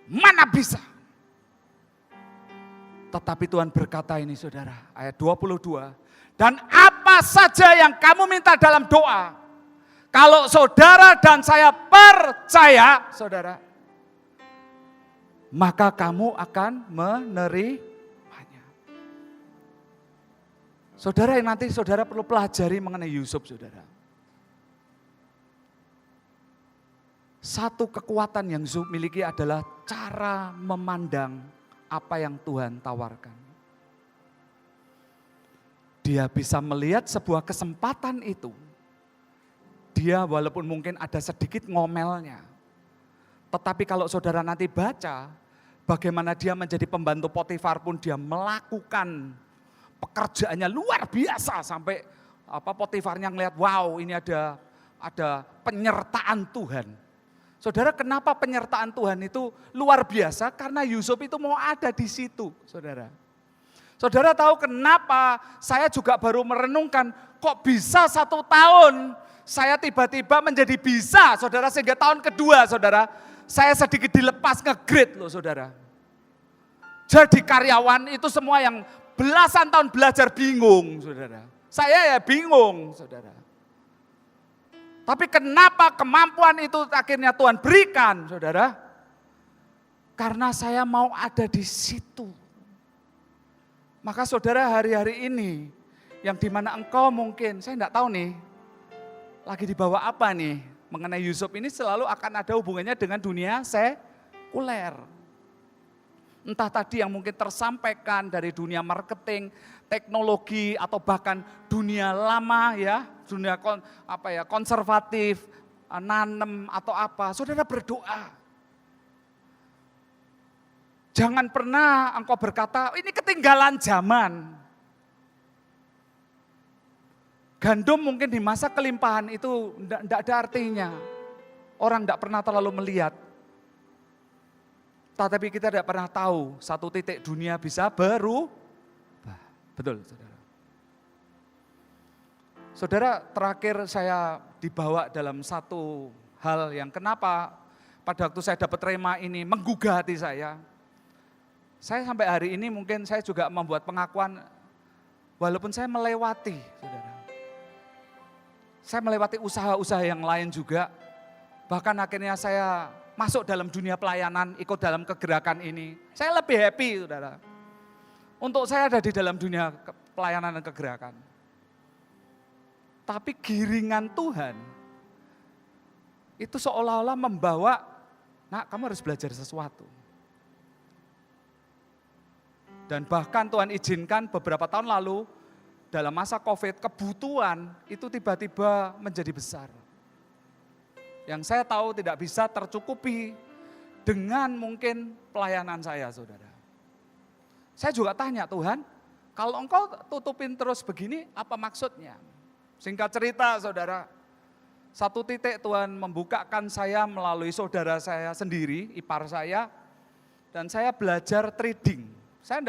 Mana bisa? Tetapi Tuhan berkata ini saudara, ayat 22. Dan apa saja yang kamu minta dalam doa, kalau saudara dan saya percaya, saudara, maka kamu akan menerimanya. Saudara, yang nanti saudara perlu pelajari mengenai Yusuf, saudara. Satu kekuatan yang Yusuf miliki adalah cara memandang apa yang Tuhan tawarkan. Dia bisa melihat sebuah kesempatan itu. Dia walaupun mungkin ada sedikit ngomelnya. Tetapi kalau saudara nanti baca, bagaimana dia menjadi pembantu Potifar pun dia melakukan pekerjaannya luar biasa. Sampai Potifarnya ngelihat, wow ini ada penyertaan Tuhan. Saudara, kenapa penyertaan Tuhan itu luar biasa? Karena Yusuf itu mau ada di situ, saudara. Saudara tahu kenapa saya juga baru merenungkan, kok bisa 1 tahun saya tiba-tiba menjadi bisa, saudara, sehingga tahun kedua, saudara, saya sedikit dilepas nge-grade loh, saudara. Jadi karyawan itu semua yang belasan tahun belajar bingung, saudara. Saya ya bingung, saudara. Tapi kenapa kemampuan itu akhirnya Tuhan berikan, saudara? Karena saya mau ada di situ. Maka saudara, hari-hari ini yang dimana engkau mungkin, saya enggak tahu nih, lagi dibawa apa nih, mengenai Yusuf ini selalu akan ada hubungannya dengan dunia sekuler. Entah tadi yang mungkin tersampaikan dari dunia marketing, teknologi, atau bahkan dunia lama ya, dunia konservatif, nanem atau apa, saudara berdoa. Jangan pernah engkau berkata, ini ketinggalan zaman. Gandum mungkin di masa kelimpahan itu tidak ada artinya. Orang tidak pernah terlalu melihat. Tetapi kita tidak pernah tahu satu titik dunia bisa berubah. Betul, saudara. Saudara, terakhir saya dibawa dalam satu hal yang kenapa pada waktu saya dapat rema ini menggugah hati saya. Saya sampai hari ini mungkin saya juga membuat pengakuan, walaupun saya melewati, saudara. Saya melewati usaha-usaha yang lain juga, bahkan akhirnya saya masuk dalam dunia pelayanan, ikut dalam kegerakan ini. Saya lebih happy, saudara. Untuk saya ada di dalam dunia pelayanan dan kegerakan. Tapi giringan Tuhan, itu seolah-olah membawa, nak kamu harus belajar sesuatu. Dan bahkan Tuhan izinkan beberapa tahun lalu, dalam masa COVID, kebutuhan itu tiba-tiba menjadi besar. Yang saya tahu tidak bisa tercukupi dengan mungkin pelayanan saya, saudara. Saya juga tanya, Tuhan, kalau engkau tutupin terus begini, apa maksudnya? Singkat cerita, saudara, satu titik Tuhan membukakan saya melalui saudara saya sendiri, ipar saya, dan saya belajar trading. Saya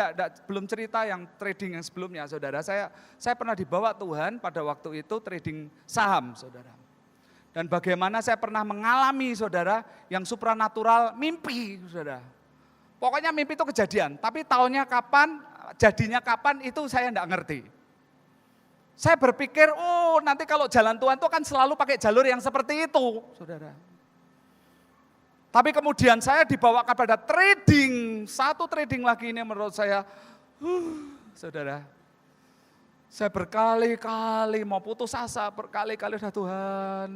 belum cerita yang trading yang sebelumnya, saudara. Saya pernah dibawa Tuhan pada waktu itu trading saham, saudara. Dan bagaimana saya pernah mengalami, saudara, yang supranatural mimpi, saudara. Pokoknya mimpi itu kejadian, tapi tahunnya kapan, jadinya kapan itu saya enggak ngerti. Saya berpikir, oh nanti kalau jalan Tuhan itu kan selalu pakai jalur yang seperti itu, saudara. Tapi kemudian saya dibawa kepada trading, satu trading lagi ini menurut saya, saudara. Saya berkali-kali mau putus asa, berkali-kali sudah Tuhan.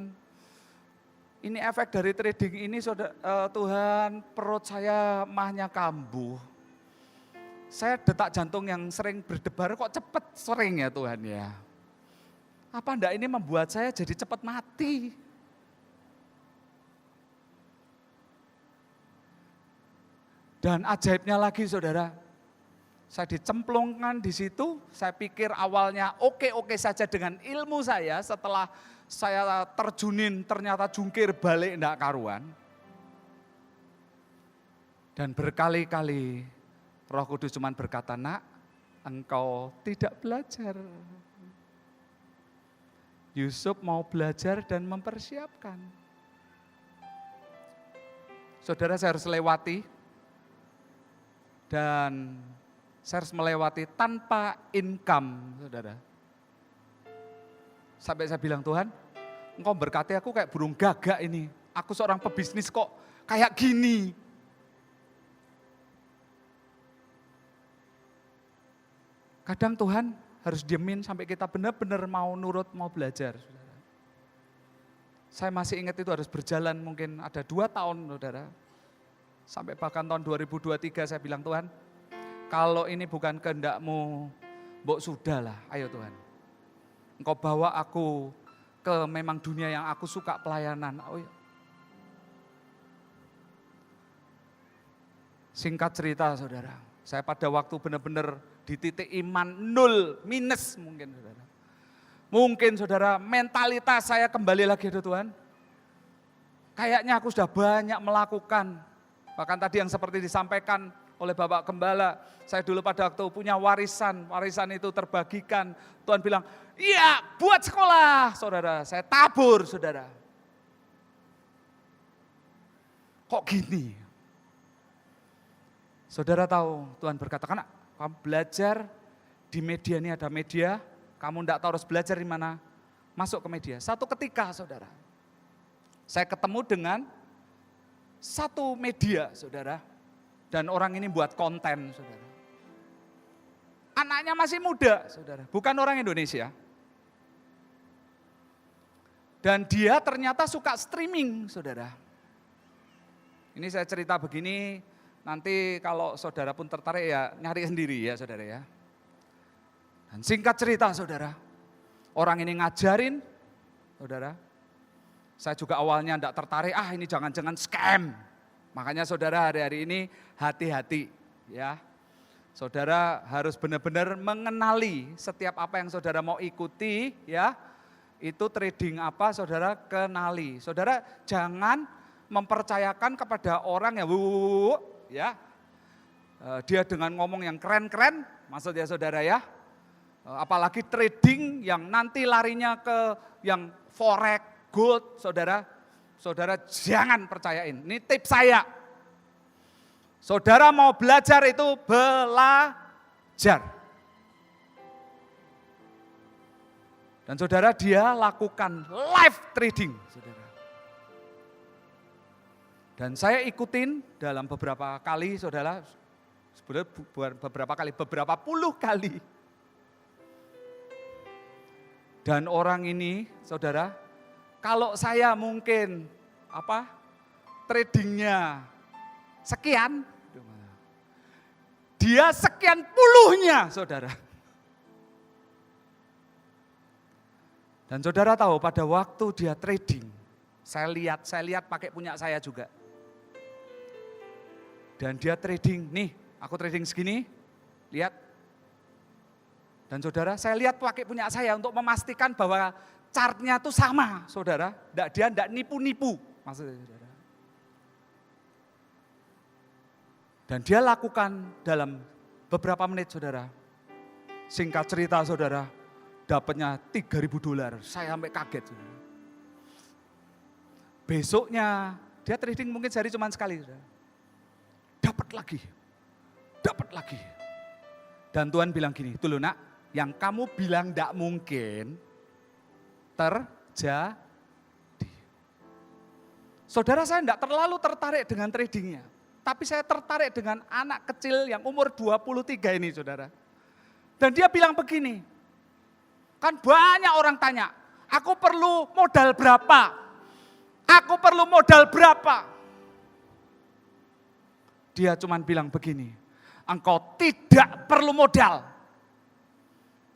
Ini efek dari trading ini, saudara, Tuhan, perut saya mahnya kambuh. Saya detak jantung yang sering berdebar, kok cepat sering ya Tuhan ya. Apa enggak ini membuat saya jadi cepat mati? Dan ajaibnya lagi, saudara, saya dicemplungkan di situ, saya pikir awalnya oke-oke saja dengan ilmu saya, setelah saya terjunin ternyata jungkir balik enggak karuan. Dan berkali-kali Roh Kudus cuma berkata, nak, engkau tidak belajar. Yusuf mau belajar dan mempersiapkan. Saudara, saya harus lewati. Dan saya harus melewati tanpa income, saudara. Sampai saya bilang, Tuhan, engkau berkati aku kayak burung gagak ini. Aku seorang pebisnis kok kayak gini. Kadang Tuhan harus diemin sampai kita benar-benar mau nurut, mau belajar. Saudara. Saya masih ingat itu harus berjalan mungkin ada 2 tahun, saudara. Sampai bahkan tahun 2023 saya bilang, Tuhan, Kalau ini bukan kehendak-Mu, mbok sudahlah, ayo Tuhan. Engkau bawa aku ke memang dunia yang aku suka pelayanan. Oh, iya. Singkat cerita saudara, saya pada waktu benar-benar di titik iman 0 minus mungkin saudara. Mungkin saudara mentalitas saya kembali lagi ke Tuhan. Kayaknya aku sudah banyak melakukan. Bahkan tadi yang seperti disampaikan oleh Bapak Gembala, saya dulu pada waktu punya warisan itu terbagikan. Tuhan bilang, iya buat sekolah saudara, saya tabur saudara. Kok gini? Saudara tahu Tuhan berkata, karena kamu belajar di media ini ada media, kamu tidak tahu harus belajar di mana, masuk ke media. Satu ketika saudara, saya ketemu dengan satu media saudara, dan orang ini buat konten saudara. Anaknya masih muda saudara, bukan orang Indonesia. Dan dia ternyata suka streaming saudara. Ini saya cerita begini, nanti kalau saudara pun tertarik ya nyari sendiri ya saudara ya. Dan singkat cerita saudara, orang ini ngajarin saudara. Saya juga awalnya tidak tertarik, ini jangan-jangan scam. Makanya saudara hari-hari ini hati-hati ya. Saudara harus benar-benar mengenali setiap apa yang saudara mau ikuti ya. Itu trading apa saudara kenali. Saudara jangan mempercayakan kepada orang yang ya. Dia dengan ngomong yang keren-keren, maksudnya saudara ya. Apalagi trading yang nanti larinya ke yang forex, gold, saudara jangan percayain. Ini tips saya. Saudara mau belajar itu belajar. Dan saudara dia lakukan live trading, saudara. Dan saya ikutin dalam beberapa kali, saudara, sebenarnya beberapa puluh kali. Dan orang ini, saudara, kalau saya mungkin tradingnya sekian, dia sekian puluhnya, saudara. Dan saudara tahu pada waktu dia trading, saya lihat pakai punya saya juga. Dan dia trading, nih aku trading segini, lihat. Dan saudara, saya lihat pakai punya saya untuk memastikan bahwa chartnya itu sama, saudara. Dia tidak nipu-nipu, maksudnya saudara. Dan dia lakukan dalam beberapa menit, saudara. Singkat cerita, saudara, dapatnya $3.000. Saya sampai kaget, saudara. Besoknya, dia trading mungkin sehari cuma sekali, saudara. Dapat lagi. Dan Tuhan bilang gini, tuh loh nak, yang kamu bilang tidak mungkin terjadi. Saudara, saya tidak terlalu tertarik dengan tradingnya. Tapi saya tertarik dengan anak kecil yang umur 23 ini saudara. Dan dia bilang begini, kan banyak orang tanya, aku perlu modal berapa? Aku perlu modal berapa? Dia cuma bilang begini, engkau tidak perlu modal.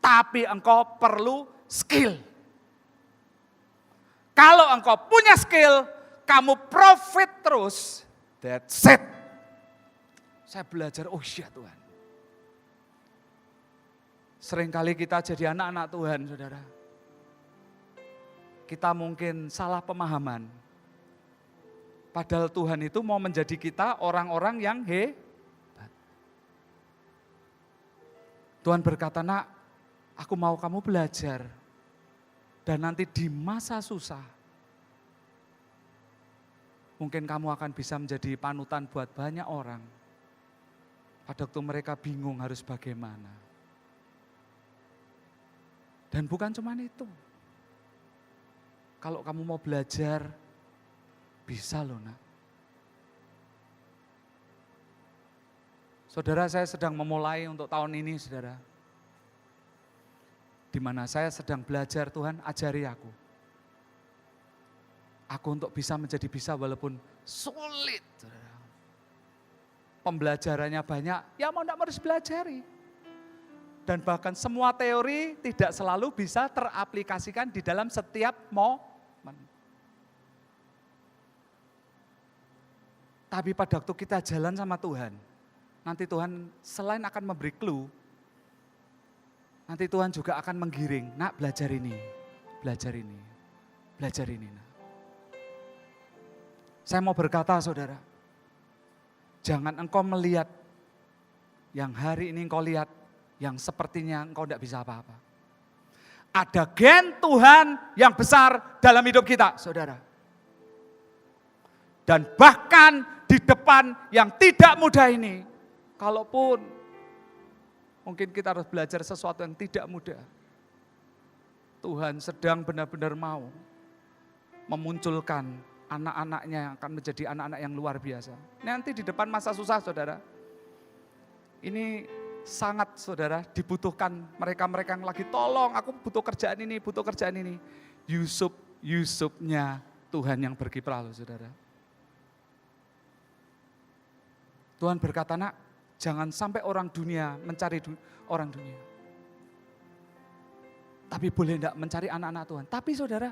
Tapi engkau perlu skill. Kalau engkau punya skill, kamu profit terus. That's it. Saya belajar, oh iya Tuhan. Seringkali kita jadi anak-anak Tuhan, saudara. Kita mungkin salah pemahaman. Padahal Tuhan itu mau menjadi kita orang-orang yang hebat. Tuhan berkata, nak, aku mau kamu belajar. Dan nanti di masa susah, mungkin kamu akan bisa menjadi panutan buat banyak orang. Pada waktu mereka bingung harus bagaimana. Dan bukan cuma itu. Kalau kamu mau belajar, bisa loh nak. Saudara, saya sedang memulai untuk tahun ini, saudara. Di mana saya sedang belajar, Tuhan ajari aku. Aku untuk bisa menjadi bisa walaupun sulit. Saudara. pembelajarannya banyak, ya mau enggak harus belajari. Dan bahkan semua teori tidak selalu bisa teraplikasikan di dalam setiap momen. Tapi pada waktu kita jalan sama Tuhan, nanti Tuhan selain akan memberi clue, nanti Tuhan juga akan menggiring, nak belajar ini, belajar ini, belajar ini. Nak. Saya mau berkata saudara, jangan engkau melihat yang hari ini engkau lihat, yang sepertinya engkau tidak bisa apa-apa. Ada gen Tuhan yang besar dalam hidup kita, saudara. Dan bahkan di depan yang tidak mudah ini, kalaupun mungkin kita harus belajar sesuatu yang tidak mudah, Tuhan sedang benar-benar mau memunculkan anak-anaknya yang akan menjadi anak-anak yang luar biasa. Nanti di depan masa susah saudara, ini sangat saudara dibutuhkan mereka-mereka yang lagi tolong, aku butuh kerjaan ini, butuh kerjaan ini. Yusufnya Tuhan yang berkiprah loh saudara. Tuhan berkata, nak jangan sampai orang dunia mencari orang dunia. Tapi boleh enggak mencari anak-anak Tuhan. Tapi saudara,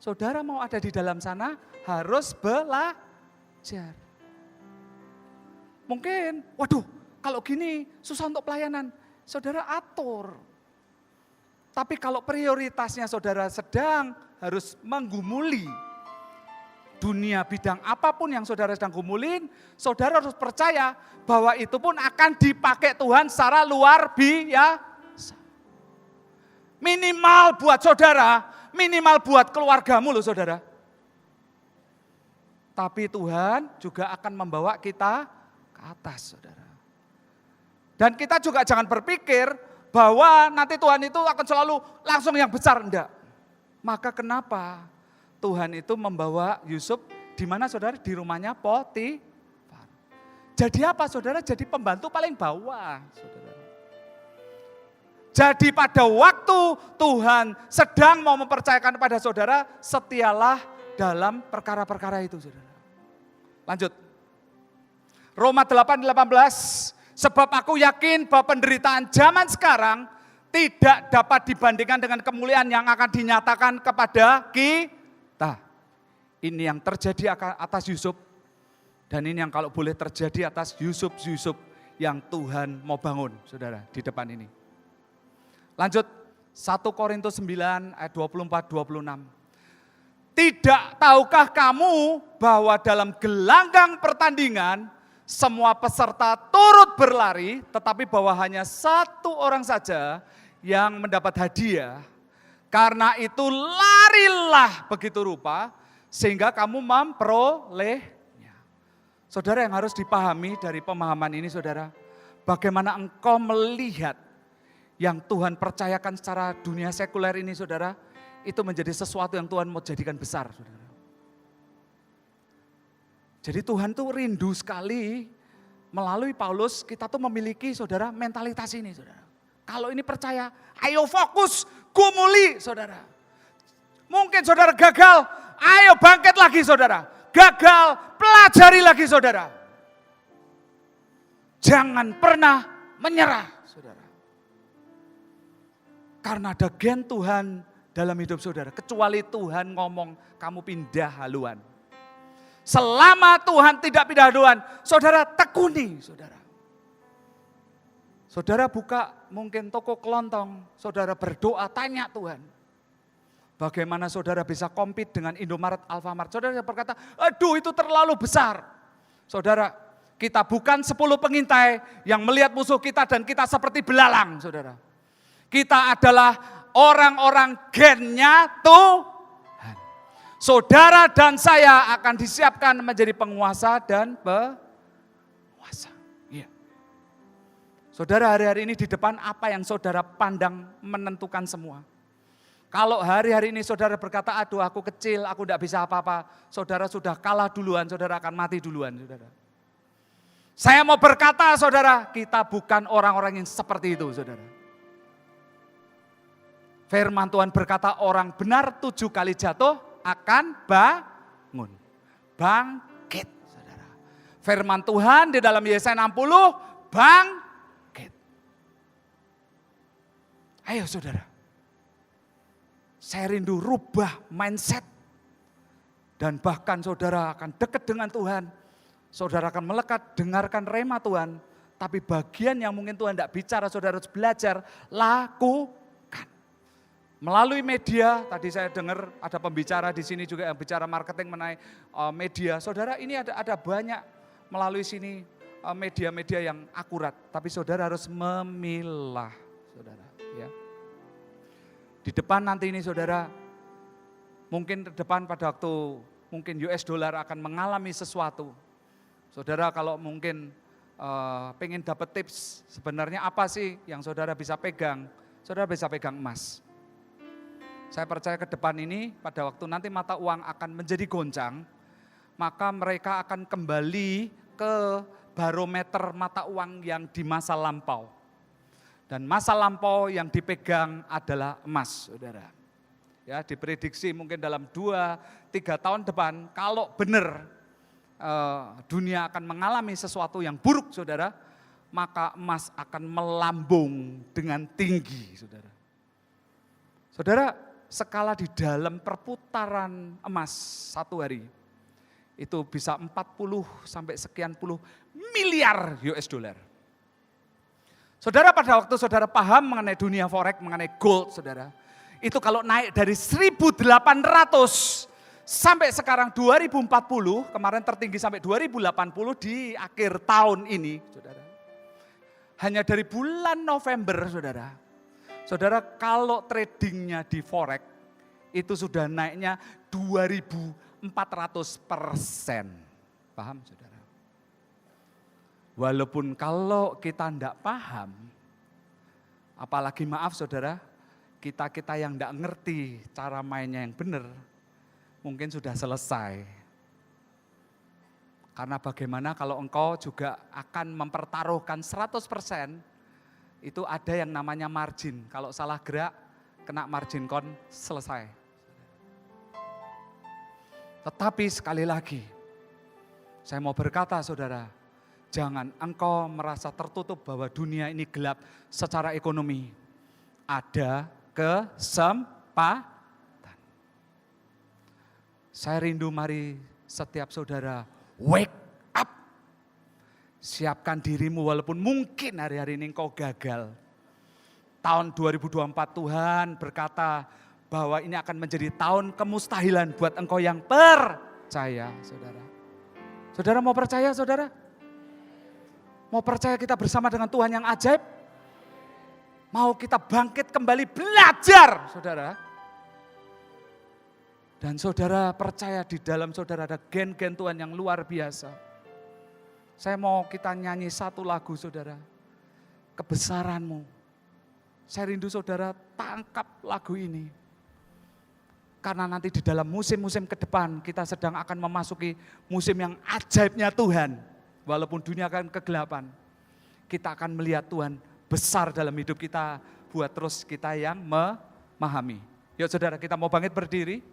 saudara mau ada di dalam sana harus belajar. Mungkin, waduh kalau gini susah untuk pelayanan. Saudara atur. Tapi kalau prioritasnya saudara sedang harus menggumuli dunia bidang apapun yang saudara sedang gumulin, saudara harus percaya bahwa itu pun akan dipakai Tuhan secara luar biasa. Minimal buat saudara, minimal buat keluargamu loh saudara. Tapi Tuhan juga akan membawa kita ke atas saudara. Dan kita juga jangan berpikir bahwa nanti Tuhan itu akan selalu langsung yang besar, enggak. Maka kenapa Tuhan itu membawa Yusuf di mana saudara? Di rumahnya Potifar. Jadi apa saudara? Jadi pembantu paling bawah saudara. Jadi pada waktu Tuhan sedang mau mempercayakan kepada saudara, setialah dalam perkara-perkara itu saudara. Lanjut. Roma 8:18, sebab aku yakin bahwa penderitaan zaman sekarang tidak dapat dibandingkan dengan kemuliaan yang akan dinyatakan kepada kita. Ini yang terjadi atas Yusuf, dan ini yang kalau boleh terjadi atas Yusuf yang Tuhan mau bangun saudara di depan ini. Lanjut, 1 Korintus 9 ayat 24-26. Tidak tahukah kamu bahwa dalam gelanggang pertandingan semua peserta turut berlari, tetapi bahwa hanya satu orang saja yang mendapat hadiah. Karena itu larilah begitu rupa sehingga kamu memperolehnya. Saudara, yang harus dipahami dari pemahaman ini saudara, bagaimana engkau melihat yang Tuhan percayakan secara dunia sekuler ini saudara, itu menjadi sesuatu yang Tuhan mau jadikan besar saudara. Jadi Tuhan tuh rindu sekali melalui Paulus kita tuh memiliki saudara mentalitas ini saudara. Kalau ini percaya, ayo fokus, gumuli saudara. Mungkin saudara gagal, ayo bangkit lagi saudara. Gagal, pelajari lagi saudara. Jangan pernah menyerah saudara. Karena ada gen Tuhan dalam hidup saudara. Kecuali Tuhan ngomong kamu pindah haluan. Selama Tuhan tidak pindah haluan, saudara tekuni saudara. Saudara buka mungkin toko kelontong, saudara berdoa tanya Tuhan. Bagaimana saudara bisa compete dengan Indomaret, Alfamart. Saudara berkata, aduh itu terlalu besar. Saudara, kita bukan 10 pengintai yang melihat musuh kita dan kita seperti belalang saudara. Kita adalah orang-orang gennya Tuhan. Saudara dan saya akan disiapkan menjadi penguasa dan penguasa. Saudara, hari-hari ini di depan apa yang saudara pandang menentukan semua. Kalau hari-hari ini saudara berkata, aduh aku kecil, aku tidak bisa apa-apa. Saudara sudah kalah duluan, saudara akan mati duluan. Saudara. Saya mau berkata saudara, kita bukan orang-orang yang seperti itu saudara. Firman Tuhan berkata orang benar 7 kali jatuh akan bangun. Bangkit saudara. Firman Tuhan di dalam Yesaya 60, bangkit. Ayo saudara, saya rindu rubah mindset. Dan bahkan saudara akan dekat dengan Tuhan. Saudara akan melekat, dengarkan rema Tuhan. Tapi bagian yang mungkin Tuhan tidak bicara, saudara harus belajar, lakukan. Melalui media, tadi saya dengar ada pembicara di sini juga yang bicara marketing mengenai media. Saudara, ini ada banyak melalui sini media-media yang akurat. Tapi saudara harus memilah, saudara. Ya. Di depan nanti ini saudara, mungkin ke depan pada waktu mungkin US dollar akan mengalami sesuatu. Saudara kalau mungkin pengen dapat tips sebenarnya apa sih yang saudara bisa pegang? Saudara bisa pegang emas. Saya percaya ke depan ini pada waktu nanti mata uang akan menjadi goncang, maka mereka akan kembali ke barometer mata uang yang di masa lampau. Dan masa lampau yang dipegang adalah emas, saudara. Ya, diprediksi mungkin dalam 2-3 tahun depan, kalau benar dunia akan mengalami sesuatu yang buruk, saudara, maka emas akan melambung dengan tinggi, saudara. Saudara, skala di dalam perputaran emas satu hari, itu bisa 40 sampai sekian puluh miliar US dollar. Saudara, pada waktu saudara paham mengenai dunia forex, mengenai gold, saudara, itu kalau naik dari 1.800 sampai sekarang 2040, kemarin tertinggi sampai 2080 di akhir tahun ini, saudara. Hanya dari bulan November, saudara. Saudara, kalau tradingnya di forex, itu sudah naiknya 2.400%. Paham, saudara? Walaupun kalau kita tidak paham, apalagi maaf saudara, kita yang tidak ngerti cara mainnya yang benar, mungkin sudah selesai. Karena bagaimana kalau engkau juga akan mempertaruhkan 100%, itu ada yang namanya margin. Kalau salah gerak, kena margin kon, selesai. Tetapi sekali lagi, saya mau berkata saudara, jangan engkau merasa tertutup bahwa dunia ini gelap secara ekonomi. Ada kesempatan. Saya rindu mari setiap saudara wake up. Siapkan dirimu walaupun mungkin hari-hari ini engkau gagal. Tahun 2024 Tuhan berkata bahwa ini akan menjadi tahun kemustahilan buat engkau yang percaya, saudara. Saudara mau percaya, saudara? Mau percaya kita bersama dengan Tuhan yang ajaib? Mau kita bangkit kembali belajar, saudara? Dan saudara percaya di dalam saudara ada gen-gen Tuhan yang luar biasa. Saya mau kita nyanyi satu lagu, saudara. Kebesaranmu. Saya rindu saudara tangkap lagu ini. Karena nanti di dalam musim-musim ke depan kita sedang akan memasuki musim yang ajaibnya Tuhan. Walaupun dunia akan kegelapan, kita akan melihat Tuhan besar dalam hidup kita buat terus kita yang memahami. Yuk saudara, kita mau bangkit berdiri.